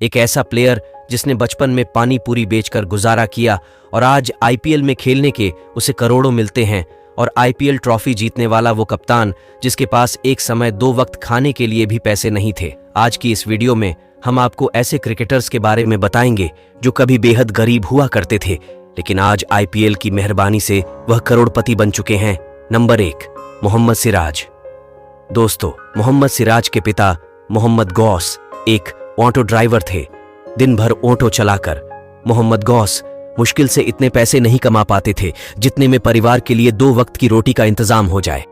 एक ऐसा प्लेयर जिसने बचपन में पानी पूरी बेचकर गुजारा किया और आज आईपीएल में खेलने के उसे करोड़ों मिलते हैं, और आईपीएल ट्रॉफी जीतने वाला वो कप्तान जिसके पास एक समय 2 वक्त खाने के लिए भी पैसे नहीं थे। आज की इस वीडियो में हम आपको ऐसे क्रिकेटर्स के बारे में बताएंगे जो कभी बेहद गरीब हुआ करते थे, लेकिन आज आईपीएल की मेहरबानी से वह करोड़पति बन चुके हैं। नंबर 1, मोहम्मद सिराज। दोस्तों, मोहम्मद सिराज के पिता मोहम्मद गौस एक ऑटो ड्राइवर थे। दिन भर ऑटो चलाकर मोहम्मद गौस मुश्किल से इतने पैसे नहीं कमा पाते थे जितने में परिवार के लिए 2 वक्त की रोटी का इंतजाम हो जाए।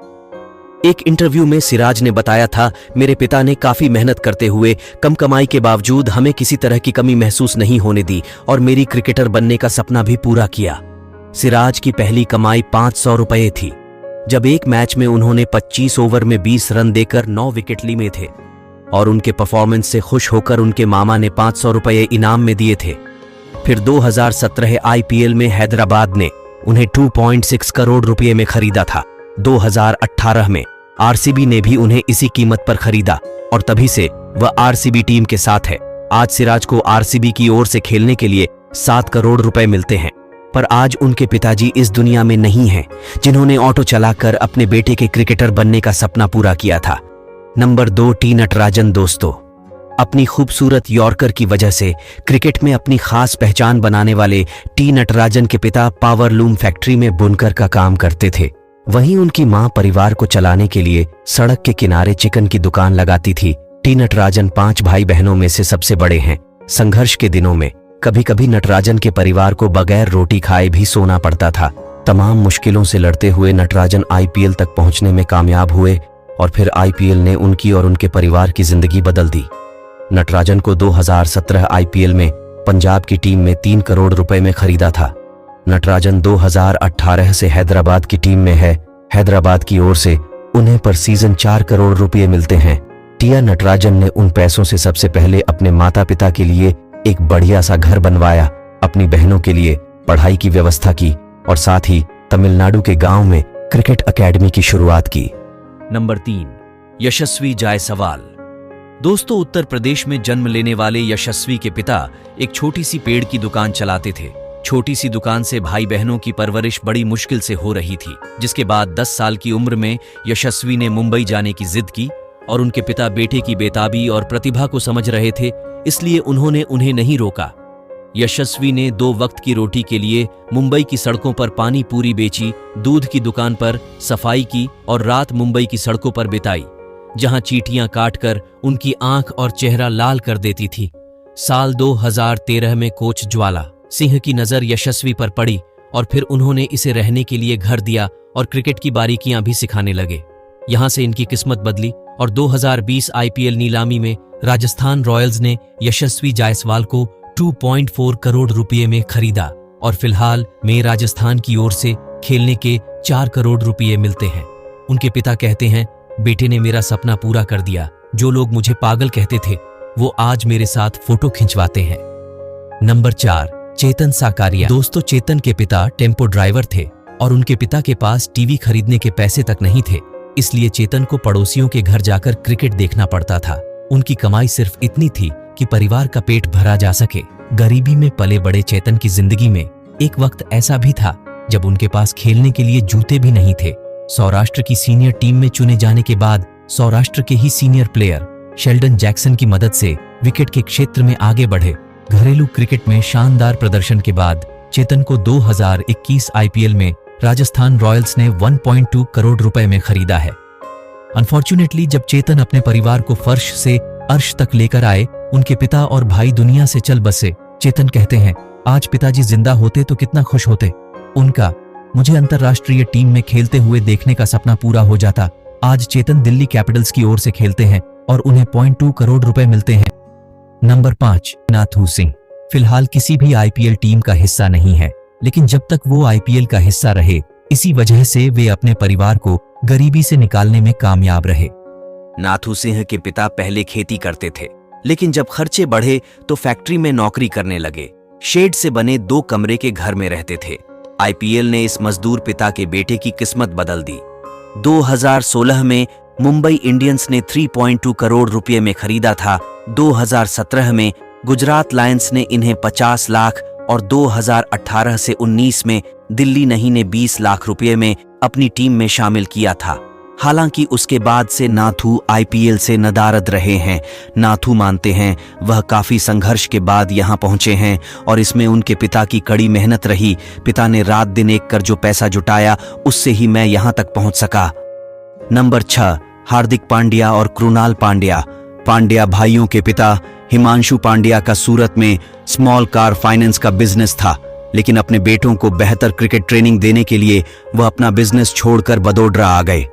एक इंटरव्यू में सिराज ने बताया था, मेरे पिता ने काफी मेहनत करते हुए कम कमाई के बावजूद हमें किसी तरह की कमी महसूस नहीं होने दी और मेरी क्रिकेटर बनने का सपना भी पूरा किया। सिराज की पहली कमाई 500 रुपये थी, जब एक मैच में उन्होंने 25 ओवर में 20 रन देकर 9 विकेट लिए थे, और उनके परफॉर्मेंस से खुश होकर उनके मामा ने 500 रुपये इनाम में दिए थे। फिर 2017 आईपीएल में हैदराबाद ने उन्हें 2.6 करोड़ रुपये में खरीदा था। 2018 में आरसीबी ने भी उन्हें इसी कीमत पर खरीदा और तभी से वह आरसीबी टीम के साथ है। आज सिराज को आरसीबी की ओर से खेलने के लिए 7 करोड़ रुपए मिलते हैं, पर आज उनके पिताजी इस दुनिया में नहीं हैं जिन्होंने ऑटो चलाकर अपने बेटे के क्रिकेटर बनने का सपना पूरा किया था। Number 2, T Natarajan. दोस्तों, अपनी खूबसूरत यॉर्कर की वजह से क्रिकेट में अपनी खास पहचान बनाने वाले टी नटराजन के पिता पावर लूम फैक्ट्री में बुनकर का काम करते थे। वहीं उनकी मां परिवार को चलाने के लिए सड़क के किनारे चिकन की दुकान लगाती थी। टी नटराजन 5 भाई बहनों में से सबसे बड़े हैं। संघर्ष के दिनों में कभी कभी नटराजन के परिवार को बगैर रोटी खाए भी सोना पड़ता था। तमाम मुश्किलों से लड़ते हुए नटराजन आईपीएल तक पहुंचने में कामयाब हुए और फिर आईपीएल ने उनकी और उनके परिवार की जिंदगी बदल दी। नटराजन को 2017 आईपीएल में पंजाब की टीम में 3 करोड़ रुपए में खरीदा था। नटराजन 2018 से हैदराबाद की टीम में है। हैदराबाद की ओर से उन्हें पर सीजन 4 करोड़ रुपए मिलते हैं। टिया नटराजन ने उन पैसों से सबसे पहले अपने माता पिता के लिए एक बढ़िया सा घर बनवाया, अपनी बहनों के लिए पढ़ाई की व्यवस्था की और साथ ही तमिलनाडु के गांव में क्रिकेट एकेडमी की शुरुआत की। नंबर 3, यशस्वी जायसवाल। दोस्तों, उत्तर प्रदेश में जन्म लेने वाले यशस्वी के पिता एक छोटी सी पेड़ की दुकान चलाते थे। छोटी सी दुकान से भाई बहनों की परवरिश बड़ी मुश्किल से हो रही थी, जिसके बाद 10 साल की उम्र में यशस्वी ने मुंबई जाने की जिद की और उनके पिता बेटे की बेताबी और प्रतिभा को समझ रहे थे, इसलिए उन्होंने उन्हें नहीं रोका। यशस्वी ने 2 वक्त की रोटी के लिए मुंबई की सड़कों पर पानी पूरी बेची, दूध की दुकान पर सफाई की और रात मुंबई की सड़कों पर बिताई, जहां चींटियां काटकर उनकी आंख और चेहरा लाल कर देती थी। साल 2013 में कोच ज्वाला सिंह की नजर यशस्वी पर पड़ी और फिर उन्होंने इसे रहने के लिए घर दिया और क्रिकेट की बारीकियां भी सिखाने लगे। यहां से इनकी किस्मत बदली और 2020 आईपीएल नीलामी में राजस्थान रॉयल्स ने यशस्वी जायसवाल को 2.4 करोड़ रुपये में खरीदा और फिलहाल में राजस्थान की ओर से खेलने के 4 करोड़ रुपये मिलते हैं। उनके पिता कहते हैं, बेटे ने मेरा सपना पूरा कर दिया। जो लोग मुझे पागल कहते थे वो आज मेरे साथ फोटो खिंचवाते हैं। नंबर 4, चेतन साकारिया। दोस्तों, चेतन के पिता टेम्पो ड्राइवर थे और उनके पिता के पास टीवी खरीदने के पैसे तक नहीं थे, इसलिए चेतन को पड़ोसियों के घर जाकर क्रिकेट देखना पड़ता था। उनकी कमाई सिर्फ इतनी थी कि परिवार का पेट भरा जा सके। गरीबी में पले बड़े चेतन की जिंदगी में एक वक्त ऐसा भी था जब उनके पास खेलने के लिए जूते भी नहीं थे। सौराष्ट्र की सीनियर टीम में चुने जाने के बाद सौराष्ट्र के ही सीनियर प्लेयर शेल्डन जैक्सन की मदद से विकेट के क्षेत्र में आगे बढ़े। घरेलू क्रिकेट में शानदार प्रदर्शन के बाद चेतन को 2021 आईपीएल में राजस्थान रॉयल्स ने 1.2 करोड़ रुपए में खरीदा है। अनफॉर्चुनेटली जब चेतन अपने परिवार को फर्श से अर्श तक लेकर आए, उनके पिता और भाई दुनिया से चल बसे। चेतन कहते हैं, आज पिताजी जिंदा होते तो कितना खुश होते। उनका मुझे अंतर्राष्ट्रीय टीम में खेलते हुए देखने का सपना पूरा हो जाता। आज चेतन दिल्ली कैपिटल्स की ओर से खेलते हैं और उन्हें 0.2 करोड़ रुपए मिलते हैं। नंबर 5, नाथू सिंह। फिलहाल किसी भी आईपीएल टीम का हिस्सा नहीं है, लेकिन जब तक वो आईपीएल का हिस्सा रहे, इसी वजह से वे अपने परिवार को गरीबी से निकालने में कामयाब रहे। नाथू सिंह के पिता पहले खेती करते थे, लेकिन जब खर्चे बढ़े तो फैक्ट्री में नौकरी करने लगे। शेड से बने 2 कमरे के घर में रहते थे। आईपीएल ने इस मजदूर पिता के बेटे की किस्मत बदल दी। 2016 में मुंबई इंडियंस ने 3.2 करोड़ रुपए में खरीदा था। 2017 में गुजरात लायंस ने इन्हें 50 लाख और 2018 से 19 में दिल्ली नहीं ने 20 लाख रुपए में अपनी टीम में शामिल किया था। हालांकि उसके बाद से नाथू आईपीएल से नदारद रहे हैं। नाथू मानते हैं वह काफी संघर्ष के बाद यहां पहुंचे हैं और इसमें उनके पिता की कड़ी मेहनत रही। पिता ने रात दिन एक कर जो पैसा जुटाया उससे ही मैं यहां तक पहुंच सका। नंबर 6, हार्दिक पांड्या और कृणाल पांड्या। पांड्या भाइयों के पिता हिमांशु पांड्या का सूरत में स्मॉल कार फाइनेंस का बिजनेस था, लेकिन अपने बेटों को बेहतर क्रिकेट ट्रेनिंग देने के लिए वह अपना बिजनेस छोड़कर बड़ौदा आ गए।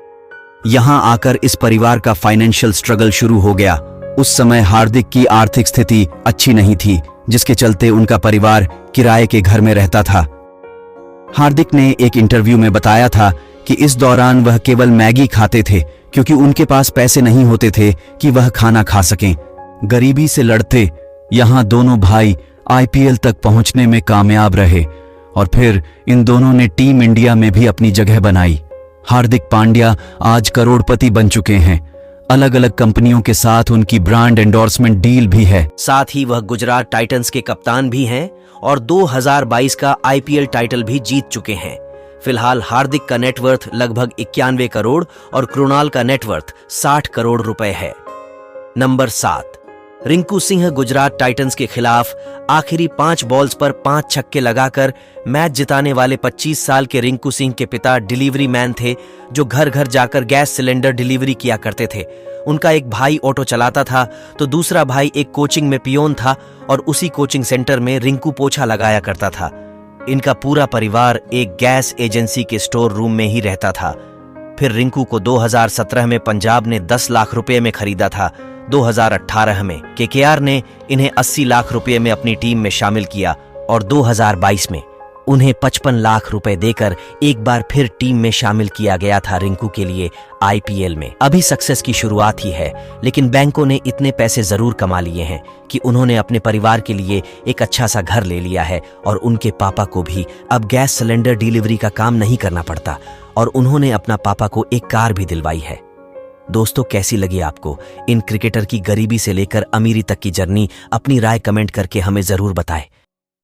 यहां आकर इस परिवार का फाइनेंशियल स्ट्रगल शुरू हो गया। उस समय हार्दिक की आर्थिक स्थिति अच्छी नहीं थी, जिसके चलते उनका परिवार किराए के घर में रहता था। हार्दिक ने एक इंटरव्यू में बताया था कि इस दौरान वह केवल मैगी खाते थे क्योंकि उनके पास पैसे नहीं होते थे कि वह खाना खा सकें। गरीबी से लड़ते यहां दोनों भाई आईपीएल तक पहुंचने में कामयाब रहे और फिर इन दोनों ने टीम इंडिया में भी अपनी जगह बनाई। हार्दिक पांड्या आज करोड़पति बन चुके हैं। अलग अलग कंपनियों के साथ उनकी ब्रांड एंडोर्समेंट डील भी है। साथ ही वह गुजरात टाइटंस के कप्तान भी हैं और 2022 का आईपीएल टाइटल भी जीत चुके हैं। फिलहाल हार्दिक का नेटवर्थ लगभग 91 करोड़ और कृणाल का नेटवर्थ 60 करोड़ रुपए है। नंबर 7, रिंकू सिंह गुजरात टाइटंस के खिलाफ आखिरी 5 बॉल्स पर 5 छक्के लगाकर मैच जिताने वाले 25 साल के रिंकू सिंह के पिता डिलीवरी मैन थे, जो घर घर जाकर गैस सिलेंडर डिलीवरी किया करते थे। उनका एक भाई ऑटो चलाता था तो दूसरा भाई एक कोचिंग में पियोन था और उसी कोचिंग सेंटर में रिंकू पोछा लगाया करता था। इनका पूरा परिवार एक गैस एजेंसी के स्टोर रूम में ही रहता था। फिर रिंकू को 2017 में पंजाब ने 10 लाख रुपए में खरीदा था। 2018 में केकेआर ने इन्हें 80 लाख रुपए में अपनी टीम में शामिल किया और 2022 में उन्हें 55 लाख रुपए देकर एक बार फिर टीम में शामिल किया गया था रिंकू के लिए आईपीएल में। अभी सक्सेस की शुरुआत ही है, लेकिन बैंकों ने इतने पैसे जरूर कमा लिए हैं कि उन्होंने अपने परिवार के लिए एक अच्छा सा घर ले लिया है और उनके पापा को भी अब गैस सिलेंडर डिलीवरी का काम नहीं करना पड़ता और उन्होंने अपना पापा को एक कार भी दिलवाई है। दोस्तों, कैसी लगी आपको इन क्रिकेटर की गरीबी से लेकर अमीरी तक की जर्नी? अपनी राय कमेंट करके हमें जरूर बताएं।